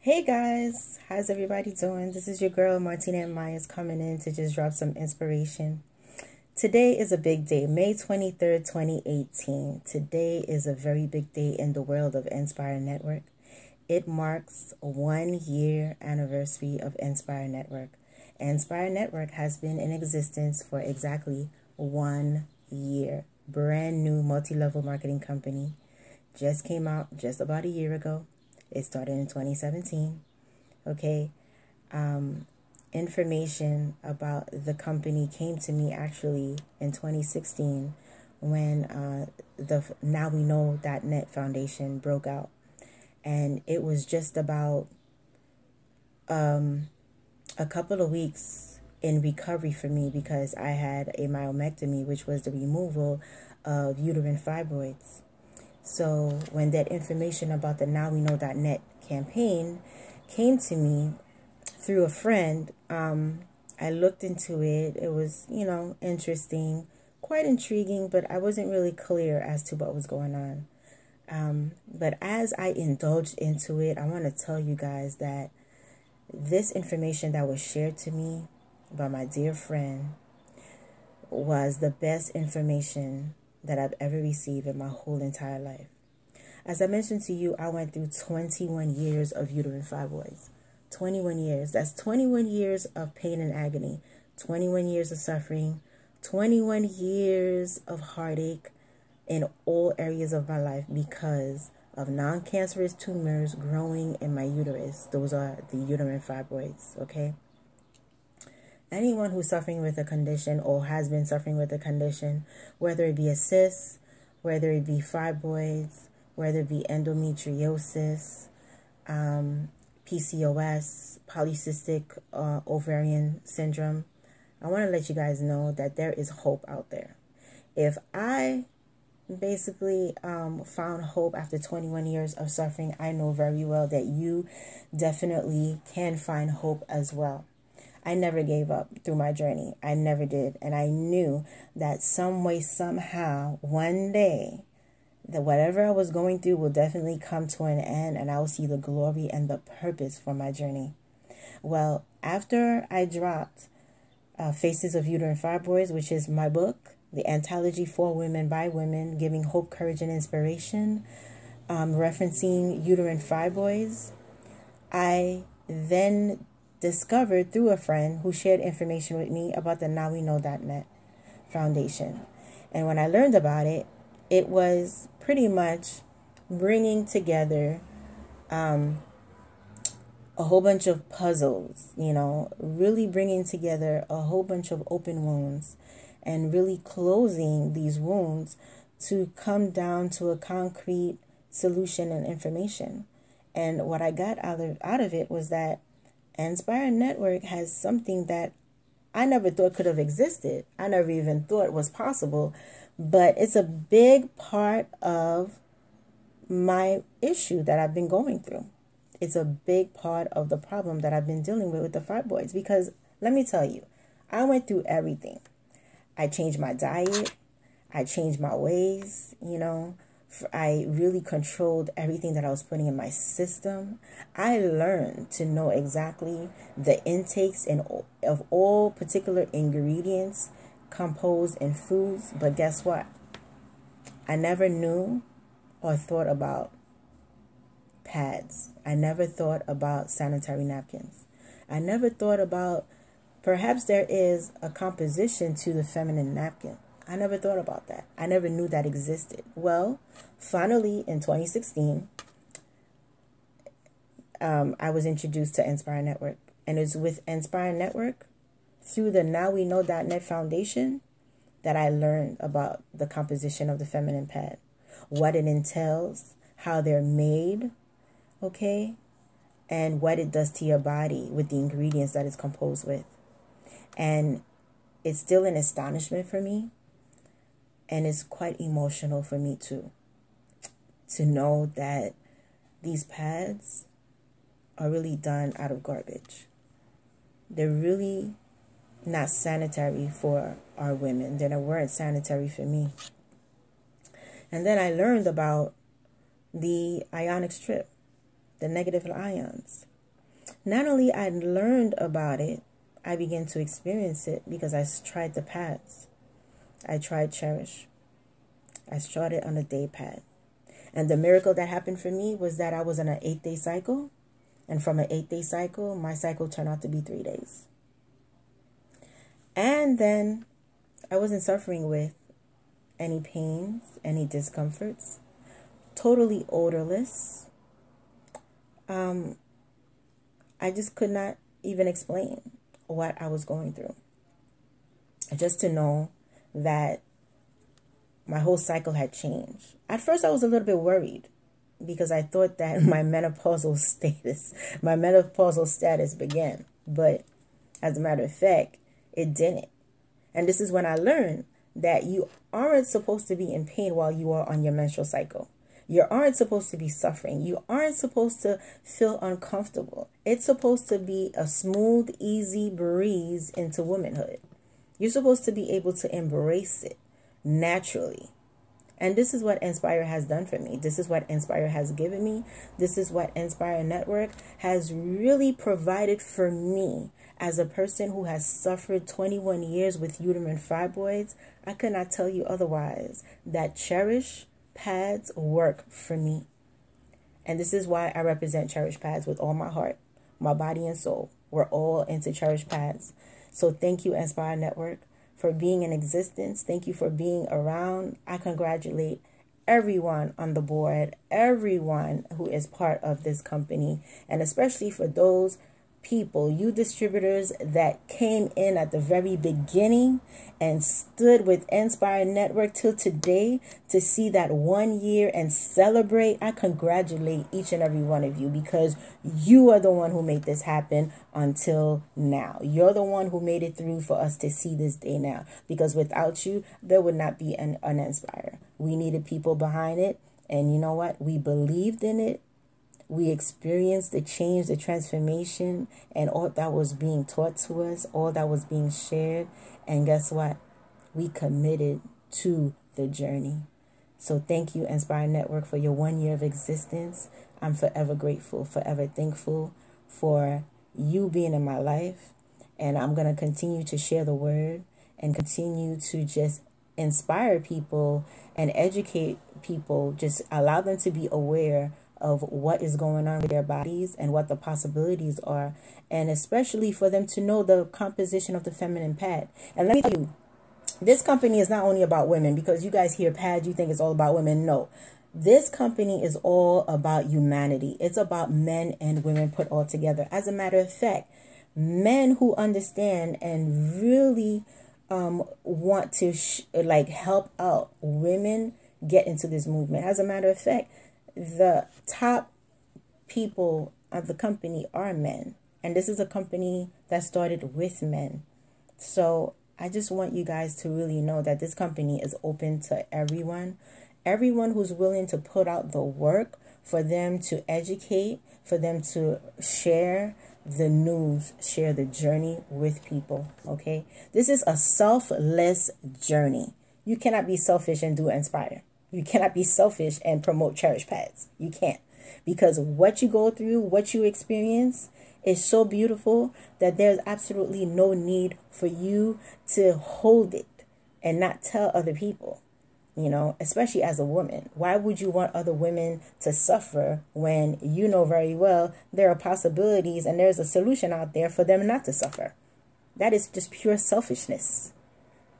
Hey guys, how's everybody doing? This is your girl Martina and Myers coming in to just drop some inspiration. Today is a big day, May 23rd, 2018. Today is a very big day in the world of Nspire Network. It marks a 1-year anniversary of Nspire Network. Nspire Network has been in existence for exactly 1 year. Brand new multi-level marketing company. Just came out just about a year ago. It started in 2017. Okay. Information about the company came to me actually in 2016 when the Now We Know.net Foundation broke out. And it was just about a couple of weeks in recovery for me because I had a myomectomy, which was the removal of uterine fibroids. So when that information about the Now We Know.net campaign came to me through a friend, I looked into it. It was, interesting, quite intriguing, but I wasn't really clear as to what was going on. But as I indulged into it, I want to tell you guys that this information that was shared to me by my dear friend was the best information that I've ever received in my whole entire life. As I mentioned to you, I went through 21 years of uterine fibroids. 21 years. That's 21 years of pain and agony. 21 years of suffering. 21 years of heartache in all areas of my life because of non-cancerous tumors growing in my uterus. Those are the uterine fibroids, okay? Anyone who's suffering with a condition or has been suffering with a condition, whether it be a cyst, whether it be fibroids, whether it be endometriosis, PCOS, polycystic ovarian syndrome, I want to let you guys know that there is hope out there. If I basically found hope after 21 years of suffering, I know very well that you definitely can find hope as well. I never gave up through my journey. I never did. And I knew that some way, somehow, one day, that whatever I was going through will definitely come to an end and I will see the glory and the purpose for my journey. Well, after I dropped Faces of Uterine Fibroids, which is my book, the anthology for women by women, giving hope, courage, and inspiration, referencing uterine fibroids, I then discovered through a friend who shared information with me about the Now We Know.net Foundation. And when I learned about it, it was pretty much bringing together a whole bunch of puzzles, really bringing together a whole bunch of open wounds and really closing these wounds to come down to a concrete solution and information. And what I got out of it was that Nspire Network has something that I never thought could have existed. I never even thought was possible, but it's a big part of my issue that I've been going through. It's a big part of the problem that I've been dealing with the fibroids because let me tell you, I went through everything. I changed my diet. I changed my ways, I really controlled everything that I was putting in my system. I learned to know exactly the intakes of all particular ingredients composed in foods. But guess what? I never knew or thought about pads. I never thought about sanitary napkins. I never thought about perhaps there is a composition to the feminine napkin. I never thought about that. I never knew that existed. Well, finally, in 2016, I was introduced to Nspire Network. And it's with Nspire Network, through the Now We Know.net Foundation, that I learned about the composition of the feminine pad, what it entails, how they're made, okay, and what it does to your body with the ingredients that it's composed with. And it's still an astonishment for me. And it's quite emotional for me too, to know that these pads are really done out of garbage. They're really not sanitary for our women. They weren't sanitary for me. And then I learned about the ionic strip, the negative ions. Not only I learned about it, I began to experience it because I tried the pads. I tried CHERISH. I started on a day pad. And the miracle that happened for me was that I was on an 8-day cycle. And from an 8-day cycle, my cycle turned out to be 3 days. And then I wasn't suffering with any pains, any discomforts, totally odorless. I just could not even explain what I was going through. Just to know that my whole cycle had changed. At first, I was a little bit worried because I thought that my menopausal status began. But as a matter of fact, it didn't. And this is when I learned that you aren't supposed to be in pain while you are on your menstrual cycle. You aren't supposed to be suffering. You aren't supposed to feel uncomfortable. It's supposed to be a smooth, easy breeze into womanhood. You're supposed to be able to embrace it naturally. And this is what Nspire has done for me. This is what Nspire has given me. This is what Nspire Network has really provided for me as a person who has suffered 21 years with uterine fibroids. I could not tell you otherwise that CHERISH pads work for me. And this is why I represent CHERISH pads with all my heart, my body and soul. We're all into CHERISH pads. So thank you, Nspire Network, for being in existence. Thank you for being around. I congratulate everyone on the board, everyone who is part of this company, and especially for those people, you distributors that came in at the very beginning and stood with Nspire Network till today to see that 1 year and celebrate. I congratulate each and every one of you because you are the one who made this happen until now. You're the one who made it through for us to see this day now, because without you, there would not be an Nspire. We needed people behind it, and you know what? We believed in it. We experienced the change, the transformation, and all that was being taught to us, all that was being shared. And guess what? We committed to the journey. So thank you, Nspire Network, for your 1 year of existence. I'm forever grateful, forever thankful for you being in my life. And I'm going to continue to share the word and continue to just inspire people and educate people, just allow them to be aware of what is going on with their bodies and what the possibilities are, and especially for them to know the composition of the feminine pad. And let me tell you, this company is not only about women, because you guys hear pad, you think it's all about women. No, this company is all about humanity. It's about men and women put all together. As a matter of fact, men who understand and really want to help out women get into this movement. As a matter of fact, the top people of the company are men. And this is a company that started with men. So I just want you guys to really know that this company is open to everyone. Everyone who's willing to put out the work for them to educate, for them to share the news, share the journey with people. Okay? This is a selfless journey. You cannot be selfish and do Nspire. You cannot be selfish and promote CHERISH pads. You can't. Because what you go through, what you experience is so beautiful that there's absolutely no need for you to hold it and not tell other people, you know, especially as a woman. Why would you want other women to suffer when you know very well there are possibilities and there's a solution out there for them not to suffer? That is just pure selfishness.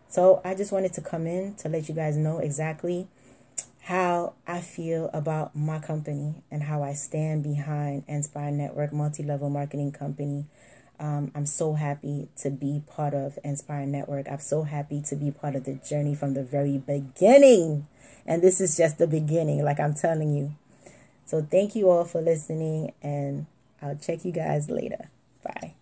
So I just wanted to come in to let you guys know exactly how I feel about my company and how I stand behind Nspire Network, multi-level marketing company. I'm so happy to be part of Nspire Network. I'm so happy to be part of the journey from the very beginning. And this is just the beginning, like I'm telling you. So thank you all for listening, and I'll check you guys later. Bye.